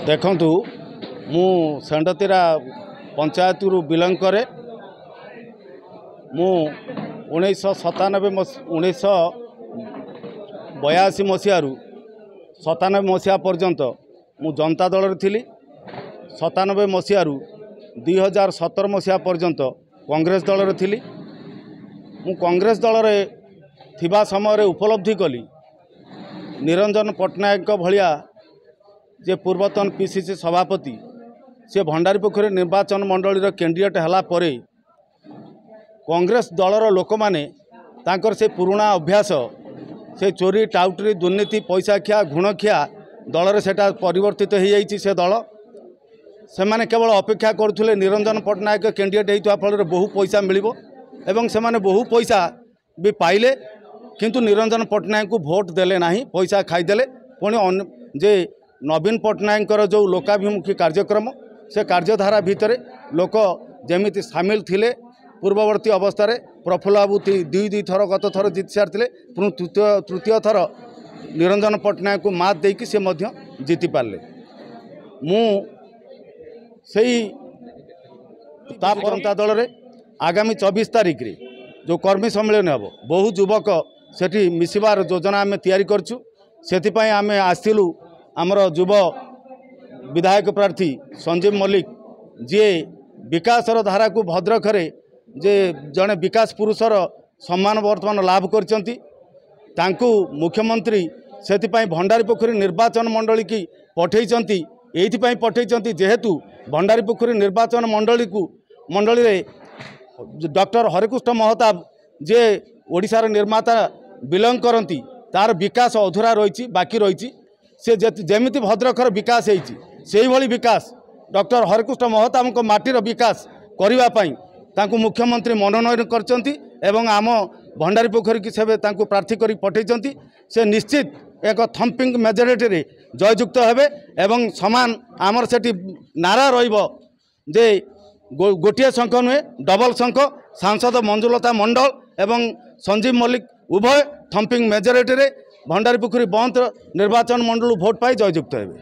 देखंतु मु सेंडतीरा पंचायत रु बिलंग करे। मु 1982 मसीह 97 मसीहा पर्यंत मु जनता दल थी। 97 मसीह 2017 मसीहा पर्यंत कांग्रेस दल थी। मु कांग्रेस दल रे थिबा समय उपलब्धि कली निरंजन पट्टनायक भलिया जे पूर्वतन पीसीसी सभापति से भंडारीपोखरी निर्वाचन मंडल कैंडिडेट हला परे कांग्रेस दलर लोक माने तांकर से पुराना अभ्यास से चोरी टाउटरी दुर्नीति पैसा खिया घुण खिया दल रे सेटा परिवर्तित हो जाइए। से दल से माने केवल अपेक्षा करुले निरंजन पट्टनायक कैंडिडेट होता फल बहु पैसा मिलिबो एवं से माने बहु पैसा भी पाइले किंतु निरंजन पट्टनायक को भोट देले नहीं, पैसा खाईदेले। पुणी जे नवीन पट्टनायक जो लोकाभिमुखी कार्यक्रम से कार्यधारा भितर लोक जमीती सामिल थिले। पूर्ववर्ती अवस्था प्रफुल्ल बाबू दुई थर गत थर जीति सारी पुणी तृतीय थर निरंजन पट्टनायक को मात देकी से मध्य जीति पारे। मु सेई जनता दल रे आगामी 24 तारीख रे जो कर्मी सम्मेलन हम बहु युवक सेठी मिसिबार योजना आम तैयारी करछु। सेथिपाई आमे आसिलु आमर युव विधायक प्रार्थी संजीव मल्लिक जे विकासर धारा को भद्रक रे जे जड़े विकास पुरुषर सम्मान वर्तमान लाभ करचंती तांकु मुख्यमंत्री सेथिपाई भंडारीपोखरी निर्वाचन मंडली की पठेइचंती। एइथिपाई पठेइचंती जेहेतु भंडारीपोखरी निर्वाचन मंडली रे डॉक्टर हरिकृष्ण महताब जे ओडिशार निर्माता बिलंग करती तार विकास अधूरा रही बाकी रही। से जेमिति भद्रकर विकास होई विकास डॉक्टर हरिकृष्ण महताब को माटीर विकास करने तांकु मुख्यमंत्री मनोनयन करचंती एवं आम भंडारीपोखरी की सेबे तांकु प्रार्थी करी पठेइचंती। से निश्चित एक थम्पिंग मेजोरिटी रे जययुक्त हेबे एवं समान आमर सेठी नारा रहिबो जे गोटिए शंख नुहे डबल शंख। सांसद मंजुलता मंडल एवं संजीव मल्लिक उभय थम्पिंग मेजोरिटी रे भंडारीपोखरी बंद निर्वाचन मंडल भोट पाई जययुक्त हेबे।